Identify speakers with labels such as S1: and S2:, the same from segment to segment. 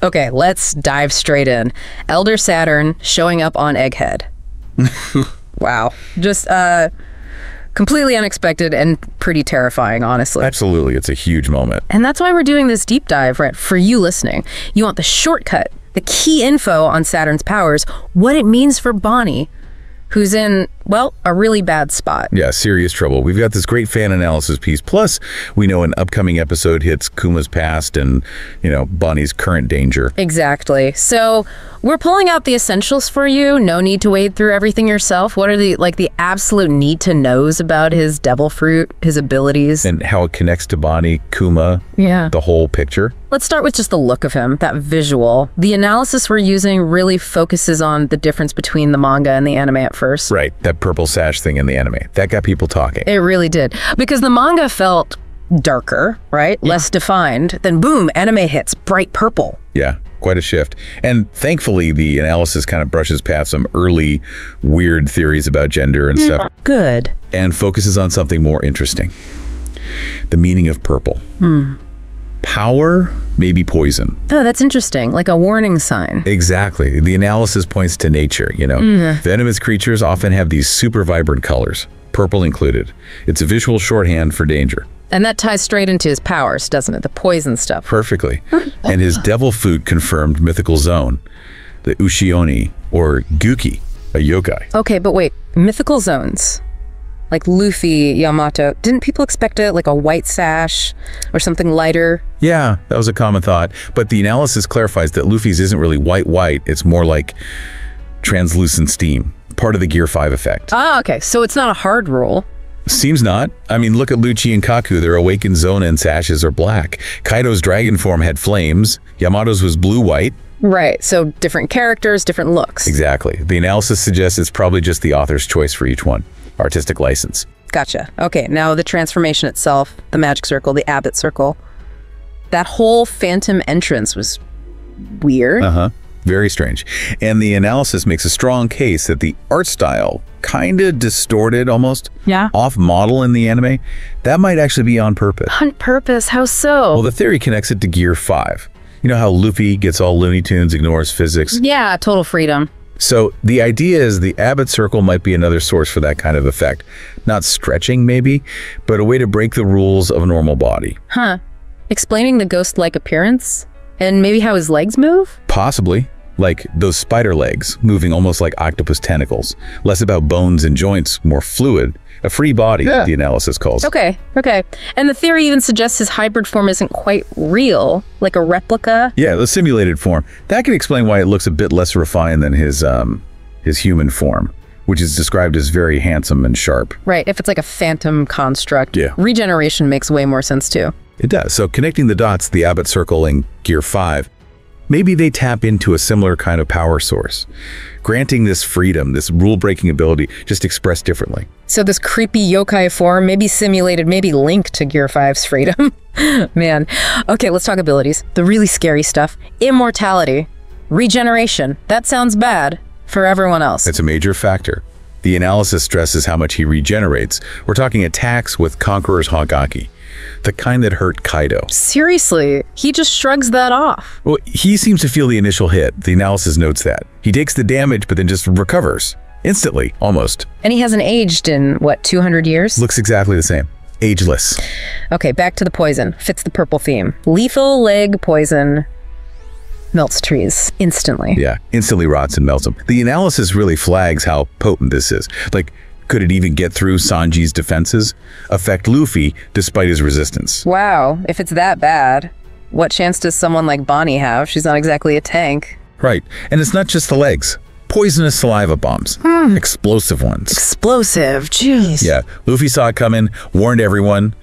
S1: Okay, let's dive straight in. Elder Saturn showing up on Egghead. Wow. Just completely unexpected and pretty terrifying, honestly.
S2: Absolutely. It's a huge moment.
S1: And that's why we're doing this deep dive, right? For you listening. You want the shortcut, the key info on Saturn's powers, what it means for Bonnie, who's in, well, a really bad spot.
S2: Yeah, serious trouble. We've got this great fan analysis piece. Plus, we know an upcoming episode hits Kuma's past and, you know, Bonnie's current danger.
S1: Exactly. So we're pulling out the essentials for you. No need to wade through everything yourself. What are the absolute need to knows about his devil fruit, his abilities?
S2: And how it connects to Bonnie, Kuma,
S1: yeah,
S2: the whole picture.
S1: Let's start with just the look of him, that visual. The analysis we're using really focuses on the difference between the manga and the anime at first.
S2: Right, that purple sash thing in the anime. That got people talking.
S1: It really did. Because the manga felt darker, right? Yeah. Less defined. Then boom, anime hits, bright purple.
S2: Yeah, quite a shift. And thankfully, the analysis kind of brushes past some early weird theories about gender and stuff.
S1: Good.
S2: And focuses on something more interesting. The meaning of purple. Power, maybe poison.
S1: Oh, that's interesting. Like a warning sign.
S2: Exactly. The analysis points to nature, you know. Venomous creatures often have these super vibrant colors, purple included. It's a visual shorthand for danger.
S1: And that ties straight into his powers, doesn't it? The poison stuff.
S2: Perfectly. And his devil food confirmed mythical zone, the Ushioni, or Guki, a yokai.
S1: Okay, but wait. Mythical zones. Like Luffy, Yamato. Didn't people expect it like a white sash or something lighter?
S2: Yeah, that was a common thought. But the analysis clarifies that Luffy's isn't really white. It's more like translucent steam, part of the Gear 5 effect.
S1: Ah, okay. So it's not a hard rule.
S2: Seems not. I mean, look at Lucci and Kaku. Their awakened zone and sashes are black. Kaido's dragon form had flames. Yamato's was blue-white.
S1: Right, so different characters, different looks.
S2: Exactly. The analysis suggests it's probably just the author's choice for each one. Artistic license.
S1: Gotcha. Okay, now the transformation itself, the magic circle, the Abbott circle. That whole phantom entrance was weird.
S2: Very strange. And the analysis makes a strong case that the art style kind of distorted almost.
S1: Yeah.
S2: Off model in the anime. That might actually be on purpose.
S1: On purpose? How so?
S2: Well, the theory connects it to Gear 5. You know how Luffy gets all Looney Tunes, ignores physics?
S1: Yeah, total freedom.
S2: So the idea is the Abbott circle might be another source for that kind of effect. Not stretching, maybe, but a way to break the rules of a normal body.
S1: Huh. Explaining the ghost-like appearance? And maybe how his legs move?
S2: Possibly. Like those spider legs, moving almost like octopus tentacles. Less about bones and joints, more fluid. A free body, the analysis calls it.
S1: Okay. And the theory even suggests his hybrid form isn't quite real, like a replica.
S2: Yeah, the simulated form. That can explain why it looks a bit less refined than his human form, which is described as very handsome and sharp.
S1: Right, if it's like a phantom construct.
S2: Yeah.
S1: Regeneration makes way more sense too.
S2: It does. So connecting the dots, the Abbott circle and Gear 5, maybe they tap into a similar kind of power source, granting this freedom, this rule-breaking ability, just expressed differently.
S1: So this creepy yokai form, maybe simulated, maybe linked to Gear 5's freedom. Man. Okay, let's talk abilities. The really scary stuff. Immortality. Regeneration. That sounds bad for everyone else.
S2: It's a major factor. The analysis stresses how much he regenerates. We're talking attacks with Conqueror's Hagaki, the kind that hurt Kaido.
S1: Seriously, he just shrugs that off.
S2: Well, he seems to feel the initial hit. The analysis notes that. He takes the damage, but then just recovers. Instantly, almost.
S1: And he hasn't aged in, what, 200 years?
S2: Looks exactly the same. Ageless.
S1: Okay, back to the poison. Fits the purple theme. Lethal leg poison melts trees instantly.
S2: Yeah, instantly rots and melts them. The analysis really flags how potent this is. Like, could it even get through Sanji's defenses? Affect Luffy despite his resistance?
S1: Wow, if it's that bad, what chance does someone like Bonnie have? She's not exactly a tank.
S2: Right, and it's not just the legs. Poisonous saliva bombs. Explosive ones.
S1: Explosive, jeez.
S2: Yeah, Luffy saw it coming, warned everyone.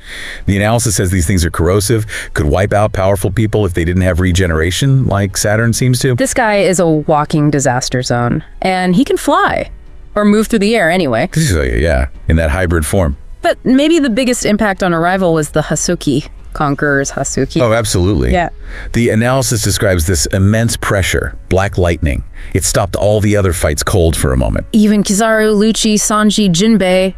S2: The analysis says these things are corrosive, could wipe out powerful people if they didn't have regeneration, like Saturn seems to.
S1: This guy is a walking disaster zone, and he can fly. Or move through the air anyway.
S2: Yeah, in that hybrid form.
S1: But maybe the biggest impact on arrival was the Hasuki. Conqueror's Hasuki.
S2: Oh, absolutely.
S1: Yeah.
S2: The analysis describes this immense pressure, black lightning. It stopped all the other fights cold for a moment.
S1: Even Kizaru, Lucci, Sanji, Jinbei,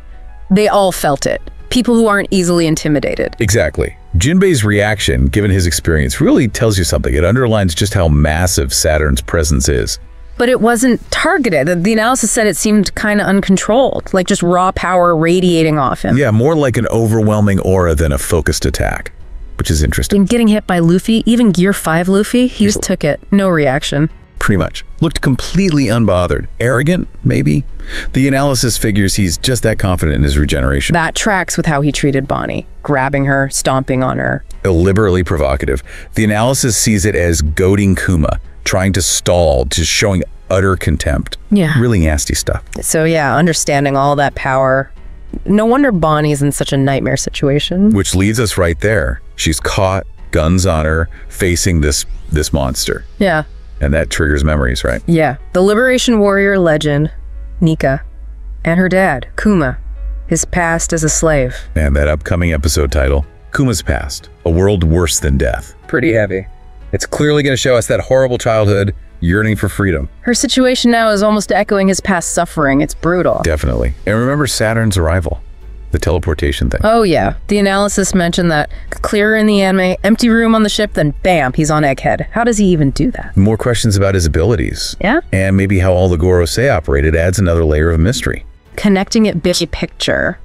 S1: they all felt it. People who aren't easily intimidated.
S2: Exactly. Jinbei's reaction, given his experience, really tells you something. It underlines just how massive Saturn's presence is. But
S1: it wasn't targeted. The analysis said it seemed kind of uncontrolled, like just raw power radiating off him.
S2: Yeah, more like an overwhelming aura than a focused attack, which is interesting.
S1: And getting hit by Luffy, even Gear 5 Luffy, he just took it. No reaction.
S2: Pretty much. Looked completely unbothered. Arrogant, maybe? The analysis figures he's just that confident in his regeneration.
S1: That tracks with how he treated Bonnie, grabbing her, stomping on her.
S2: Deliberately provocative. The analysis sees it as goading Kuma, trying to stall, just showing utter contempt.
S1: Yeah.
S2: Really nasty stuff.
S1: So yeah, understanding all that power. No wonder Bonnie's in such a nightmare situation.
S2: Which leads us right there. She's caught, guns on her, facing this monster.
S1: Yeah.
S2: And that triggers memories, right?
S1: Yeah. The Liberation Warrior legend, Nika, and her dad, Kuma, his past as a slave.
S2: And that upcoming episode title, Kuma's Past, A World Worse Than Death. Pretty heavy. It's clearly going to show us that horrible childhood yearning for freedom.
S1: Her situation now is almost echoing his past suffering. It's brutal.
S2: Definitely. And remember Saturn's arrival, the teleportation thing.
S1: Oh yeah. The analysis mentioned that clearer in the anime, empty room on the ship, then bam, he's on Egghead. How does he even do that?
S2: More questions about his abilities.
S1: Yeah?
S2: And maybe how all the Gorosei operated adds another layer of mystery.
S1: Connecting it big picture.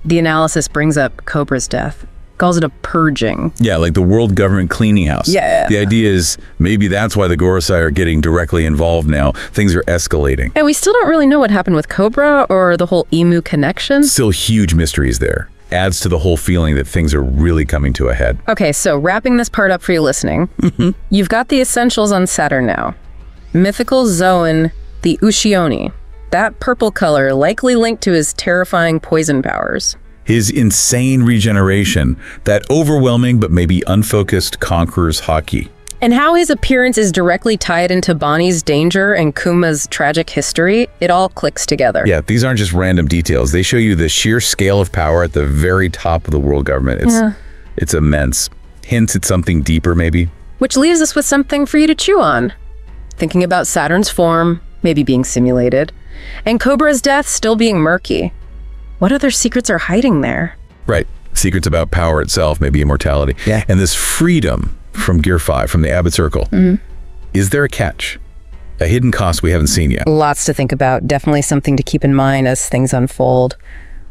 S1: The analysis brings up Cobra's death. Calls it a purging.
S2: Yeah, like the world government cleaning house.
S1: Yeah.
S2: The idea is maybe that's why the Gorosei are getting directly involved now. Things are escalating.
S1: And we still don't really know what happened with Cobra or the whole Emu connection.
S2: Still huge mysteries there. Adds to the whole feeling that things are really coming to a head.
S1: Okay, so wrapping this part up for you listening, you've got the essentials on Saturn now. Mythical Zoan, the Ushioni. That purple color likely linked to his terrifying poison powers.
S2: His insane regeneration, that overwhelming but maybe unfocused conqueror's haki.
S1: And how his appearance is directly tied into Bonnie's danger and Kuma's tragic history, it all clicks together.
S2: Yeah, these aren't just random details. They show you the sheer scale of power at the very top of the world government. It's immense. Hints at something deeper, maybe.
S1: Which leaves us with something for you to chew on. Thinking about Saturn's form, maybe being simulated, and Cobra's death still being murky. What other secrets are hiding there?
S2: Right. Secrets about power itself, maybe immortality.
S1: Yeah.
S2: And this freedom from Gear 5, from the Abbot Circle. Is there a catch? A hidden cost we haven't seen yet?
S1: Lots to think about. Definitely something to keep in mind as things unfold.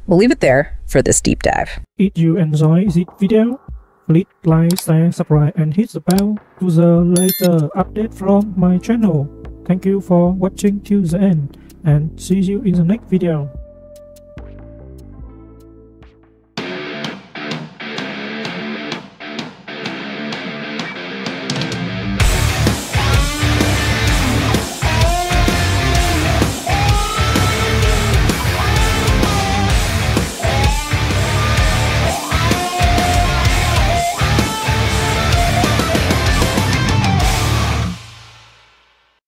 S1: We'll leave it there for this deep dive.
S3: If you enjoy this video, please like, share, subscribe and hit the bell to the later update from my channel. Thank you for watching till the end and see you in the next video.